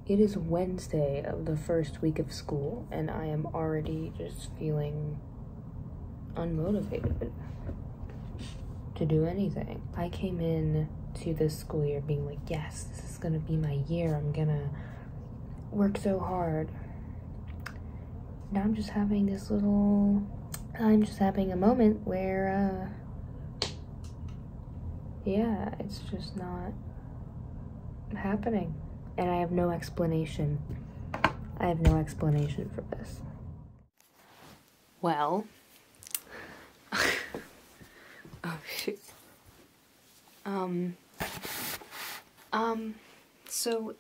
It is Wednesday of the first week of school, and I am already just feeling unmotivated to do anything. I came in to this school year being like, yes, this is gonna be my year. I'm gonna work so hard. Now I'm just having a moment where, yeah, it's just not happening. And I have no explanation. I have no explanation for this. Well, oh shoot. So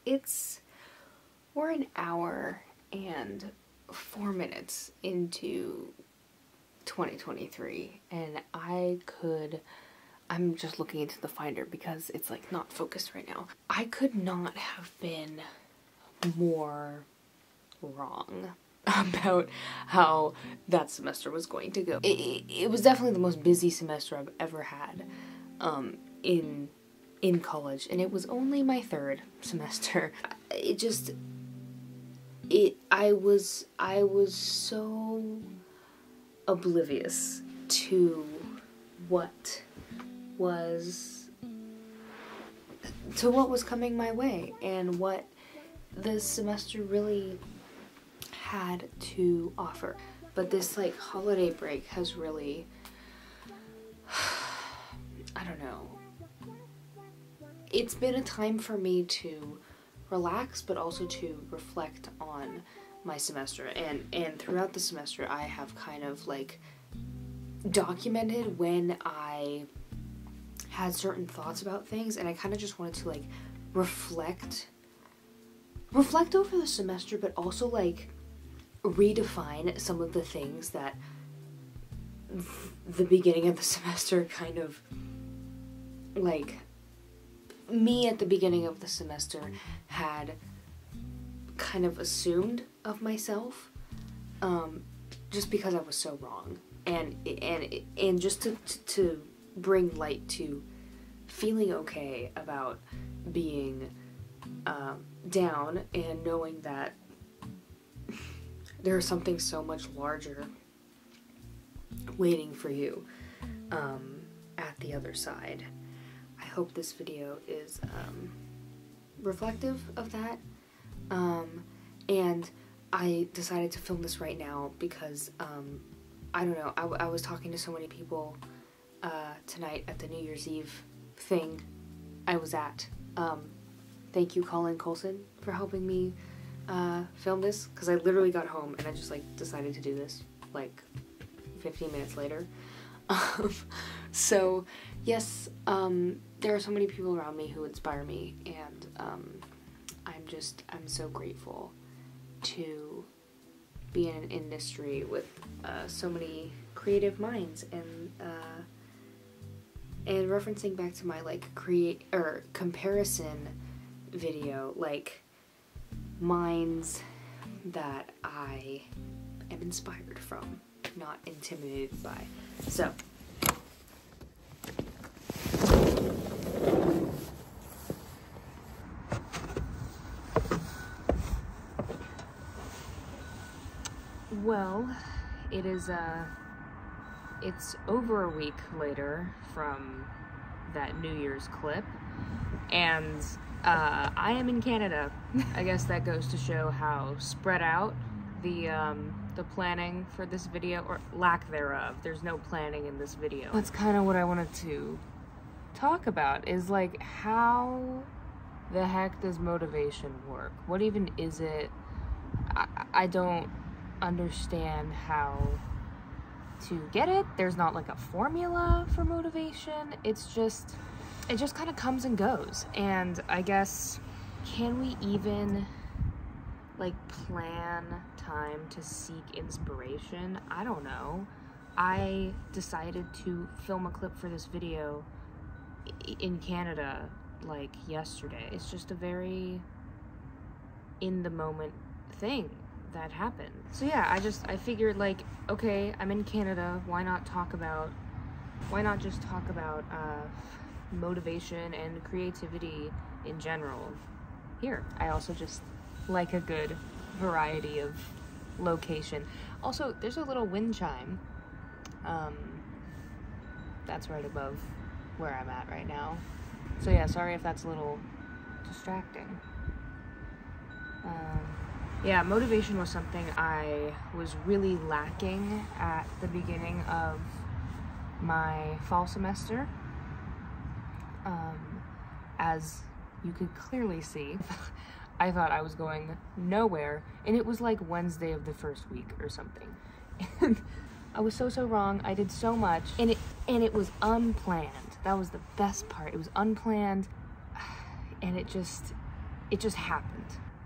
we're an hour and 4 minutes into 2023, and I'm just looking into the Finder because it's like not focused right now. I could not have been more wrong about how that semester was going to go. It was definitely the most busy semester I've ever had in college, and it was only my third semester. I was so oblivious to what was coming my way and what this semester really had to offer. But this like holiday break has really, I don't know, it's been a time for me to relax, but also to reflect on my semester. And throughout the semester I have kind of like documented when I had certain thoughts about things, and I kind of just wanted to like reflect over the semester, but also like redefine some of the things that the beginning of the semester kind of like me at the beginning of the semester had kind of assumed of myself, just because I was so wrong, and just to bring light to feeling okay about being down and knowing that there's something so much larger waiting for you at the other side. I hope this video is reflective of that, and I decided to film this right now because I don't know, I was talking to so many people tonight at the New Year's Eve thing I was at. Thank you, Colin Colson, for helping me film this, because I literally got home and I just like decided to do this like 15 minutes later. So yes, there are so many people around me who inspire me, and I'm so grateful to be in an industry with so many creative minds, and referencing back to my like comparison video, like minds that I am inspired from, not intimidated by. So well, it's over a week later from that New Year's clip, and I am in Canada. I guess that goes to show how spread out the planning for this video, or lack thereof. There's no planning in this video. That's kind of what I wanted to talk about, is like, how the heck does motivation work? What even is it? I don't understand how to get it. There's not like a formula for motivation. It just kind of comes and goes. And I guess, can we even like plan time to seek inspiration? I don't know. I decided to film a clip for this video in Canada like yesterday. It's just a very in the moment thing that happened. So yeah, I figured like, okay, I'm in Canada, why not just talk about motivation and creativity in general here. I also just like a good variety of location. Also, there's a little wind chime. That's right above where I'm at right now. So yeah, sorry if that's a little distracting. Yeah, motivation was something I was really lacking at the beginning of my fall semester. As you could clearly see, I thought I was going nowhere, and it was like Wednesday of the first week or something. And I was so wrong. I did so much, and it was unplanned. That was the best part. It was unplanned, and it just happened,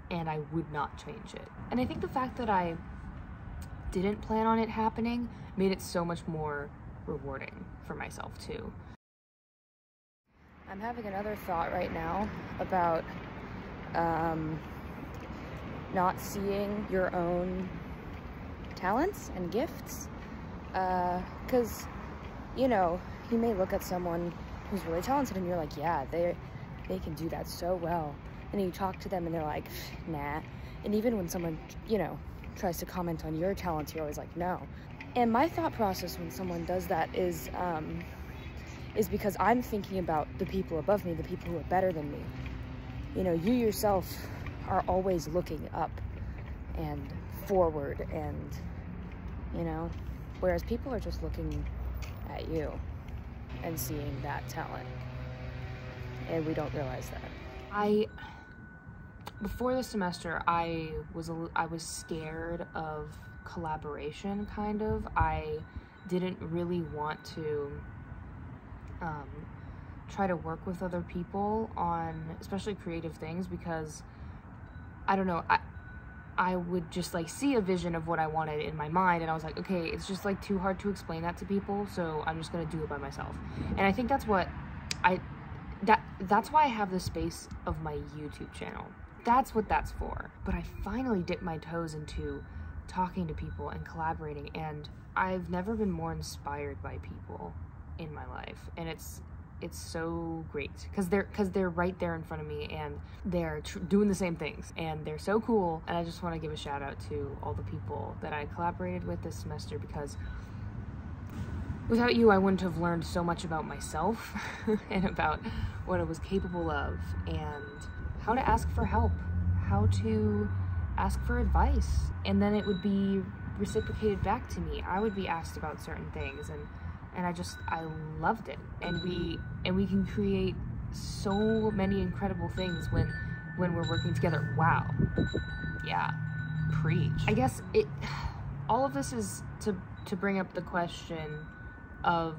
and I would not change it. And I think the fact that I didn't plan on it happening made it so much more rewarding for myself too. I'm having another thought right now about not seeing your own talents and gifts, because you know, you may look at someone who's really talented and you're like, yeah, they can do that so well, and then you talk to them and they're like, nah. And even when someone, you know, tries to comment on your talents, you're always like, no. And my thought process when someone does that is because I'm thinking about the people above me, the people who are better than me. You know, you yourself are always looking up and forward, and, you know, whereas people are just looking at you and seeing that talent, and we don't realize that. Before the semester, I was scared of collaboration, kind of. I didn't really want to try to work with other people on especially creative things, because I don't know, I would just like see a vision of what I wanted in my mind, and I was like, okay, it's just like too hard to explain that to people, so I'm just gonna do it by myself. And I think that's what that's why I have the space of my YouTube channel. That's what that's for. But I finally dipped my toes into talking to people and collaborating, and I've never been more inspired by people in my life, and it's so great because they're right there in front of me, and they're doing the same things, and they're so cool. And I just want to give a shout out to all the people that I collaborated with this semester, because without you I wouldn't have learned so much about myself and about what I was capable of, and how to ask for help, how to ask for advice, and then it would be reciprocated back to me. I would be asked about certain things, and I loved it. And we can create so many incredible things when we're working together. Wow. Yeah. Preach. I guess all of this is to bring up the question of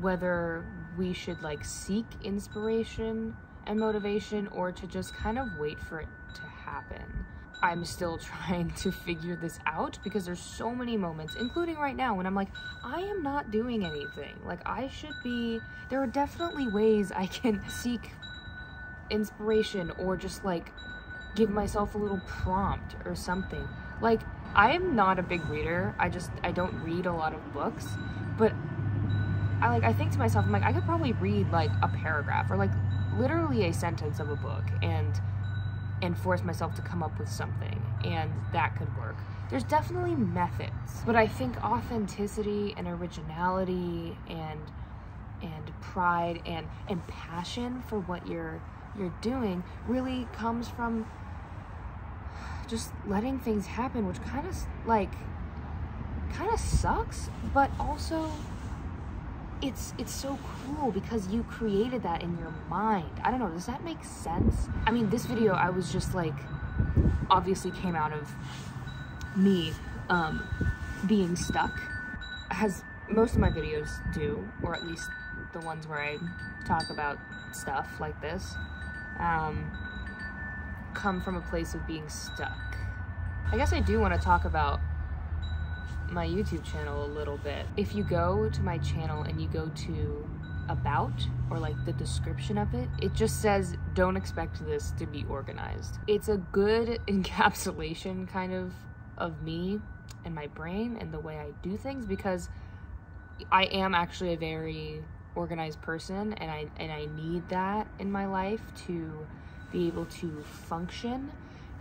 whether we should like seek inspiration and motivation, or to just kind of wait for it to happen. I'm still trying to figure this out, because there's so many moments, including right now, when I'm like, I am not doing anything. Like, I should be. There are definitely ways I can seek inspiration, or just like give myself a little prompt or something. Like, I am not a big reader. I don't read a lot of books, but I think to myself, I'm like, I could probably read like a paragraph or like literally a sentence of a book and force myself to come up with something, and that could work. There's definitely methods, but I think authenticity and originality and pride and passion for what you're doing really comes from just letting things happen, which kind of sucks, but also it's so cool because you created that in your mind. I don't know, does that make sense? I mean, this video, I was just like, obviously came out of me being stuck, as most of my videos do, or at least the ones where I talk about stuff like this, come from a place of being stuck. I guess I do want to talk about my YouTube channel a little bit. If you go to my channel and you go to about, or like the description of it, it just says, don't expect this to be organized. It's a good encapsulation kind of me and my brain and the way I do things, because I am actually a very organized person, and I need that in my life to be able to function.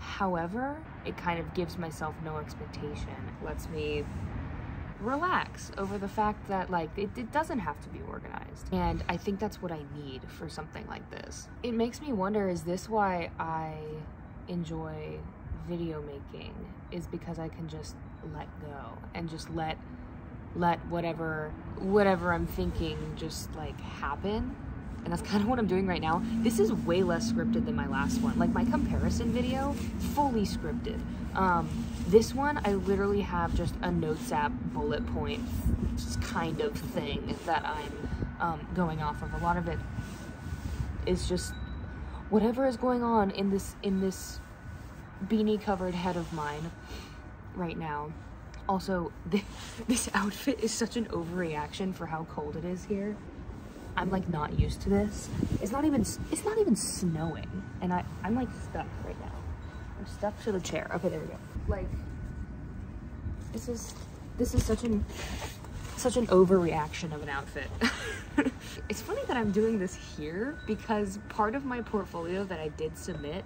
However, it kind of gives myself no expectation. It lets me relax over the fact that, like, it doesn't have to be organized. And I think that's what I need for something like this. It makes me wonder, is this why I enjoy video making? Is because I can just let go and just let whatever I'm thinking just like happen. And that's kind of what I'm doing right now. This is way less scripted than my last one. Like my comparison video, fully scripted. This one, I literally have just a notes app bullet point kind of thing that I'm going off of. A lot of it is just whatever is going on in this beanie covered head of mine right now. Also, this outfit is such an overreaction for how cold it is here. I'm like not used to this. It's not even snowing, and I'm like stuck right now. I'm stuck to the chair. Okay, there we go. Like, this is such an overreaction of an outfit. It's funny that I'm doing this here because part of my portfolio that I did submit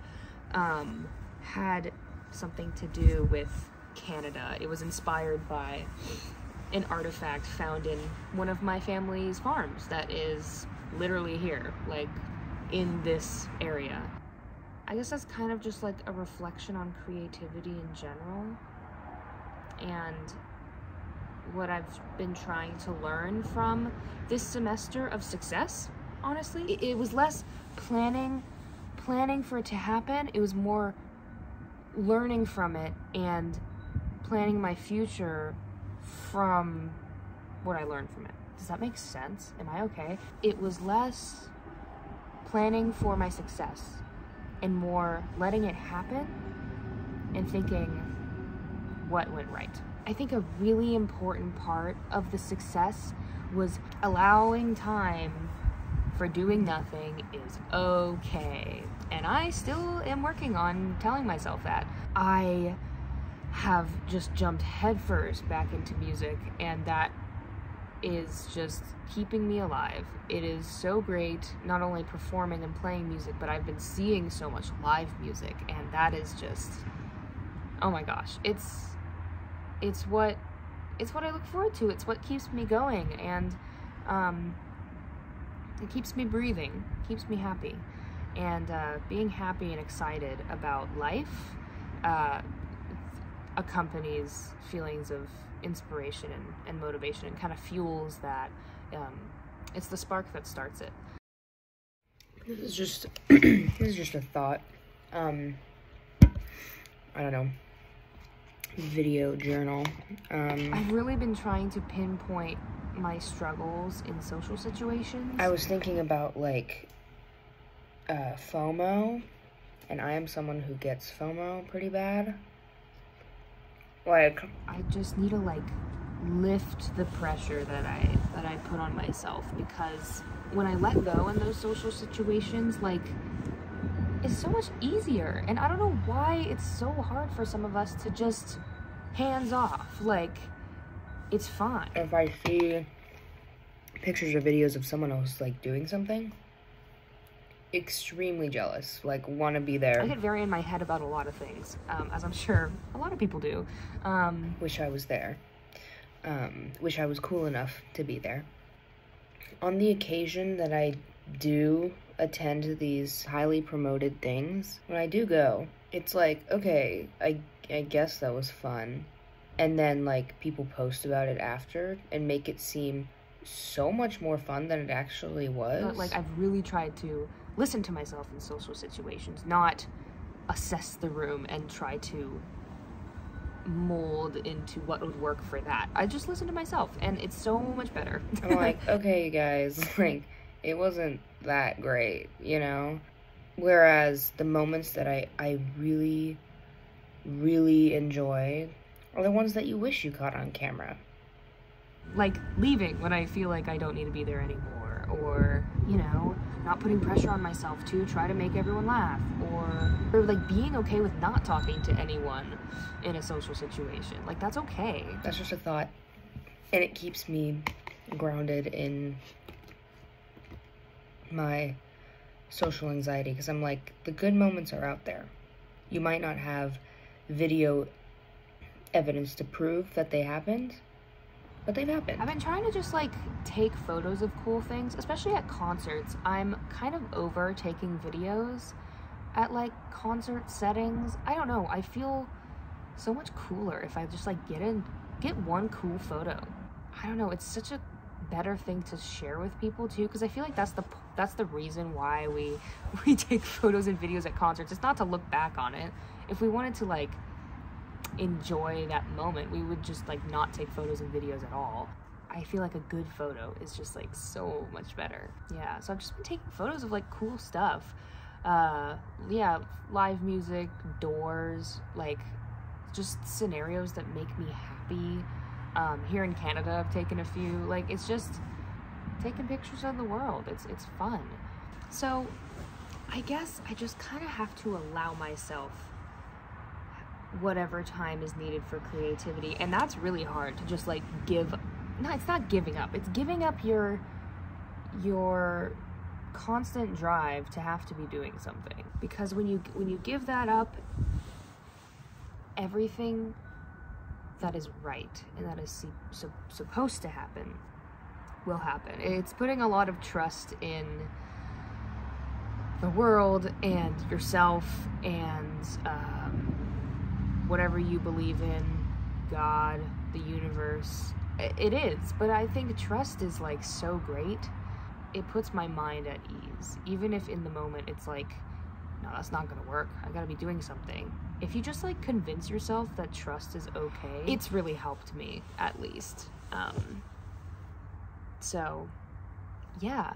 had something to do with Canada. It was inspired by an artifact found in one of my family's farms that is literally here, like in this area. I guess that's kind of just like a reflection on creativity in general and what I've been trying to learn from this semester of success, honestly. It was less planning for it to happen. It was more learning from it and planning my future from what I learned from it. Does that make sense? Am I okay? It was less planning for my success and more letting it happen and thinking what went right. I think a really important part of the success was allowing time for doing nothing is okay. And I still am working on telling myself that. I have just jumped headfirst back into music, and that is just keeping me alive. It is so great not only performing and playing music, but I've been seeing so much live music, and that is just, oh my gosh, it's what I look forward to. It's what keeps me going, and it keeps me breathing, keeps me happy. And being happy and excited about life accompanies feelings of inspiration and motivation, and kind of fuels that. It's the spark that starts it. This is just a thought. I don't know. Video journal. I've really been trying to pinpoint my struggles in social situations. I was thinking about like FOMO, and I am someone who gets FOMO pretty bad. Like, I just need to like lift the pressure that I put on myself, because when I let go in those social situations, like, it's so much easier. And I don't know why it's so hard for some of us to just hands off. Like, it's fine. If I see pictures or videos of someone else like doing something, extremely jealous, like want to be there. I get very in my head about a lot of things, as I'm sure a lot of people do. Wish I was there. Wish I was cool enough to be there. On the occasion that I do attend these highly promoted things, when I do go, it's like, okay, I guess that was fun. And then like people post about it after and make it seem so much more fun than it actually was. But like, I've really tried to listen to myself in social situations, not assess the room and try to mold into what would work for that. I just listen to myself, and it's so much better. I'm like, okay, you guys, like, it wasn't that great, you know? Whereas the moments that I really, really enjoy are the ones that you wish you caught on camera. Like leaving when I feel like I don't need to be there anymore, or, you know, not putting pressure on myself to try to make everyone laugh, or like being okay with not talking to anyone in a social situation. Like, that's okay. That's just a thought, and it keeps me grounded in my social anxiety, because I'm like, the good moments are out there. You might not have video evidence to prove that they happened, but they've happened. I've been trying to just like take photos of cool things, especially at concerts. I'm kind of over taking videos at like concert settings. I don't know, I feel so much cooler if I just like get one cool photo. I don't know, it's such a better thing to share with people too, because I feel like that's the reason why we take photos and videos at concerts. It's not to look back on it. If we wanted to like enjoy that moment, we would just like not take photos and videos at all. I feel like a good photo is just like so much better. Yeah, so I've just been taking photos of like cool stuff. Yeah, live music, doors, like just scenarios that make me happy. Here in Canada, I've taken a few. Like, it's just taking pictures of the world. It's fun. So I guess I just kind of have to allow myself whatever time is needed for creativity, and that's really hard to just like no, it's not giving up, it's giving up your constant drive to have to be doing something, because when you give that up, everything that is right and that is supposed to happen will happen. It's putting a lot of trust in the world and yourself and whatever you believe in, God, the universe. It is, but I think trust is like so great. It puts my mind at ease, even if in the moment it's like, no, that's not gonna work, I gotta be doing something. If you just like convince yourself that trust is okay, it's really helped me, at least. So yeah,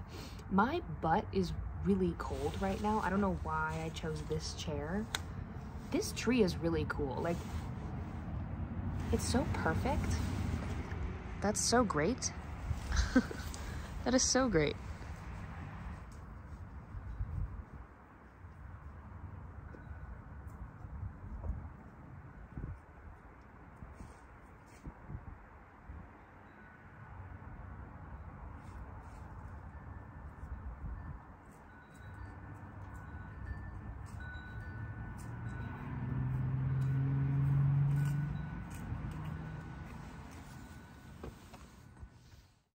my butt is really cold right now. I don't know why I chose this chair. This tree is really cool. Like, it's so perfect. That's so great. That is so great.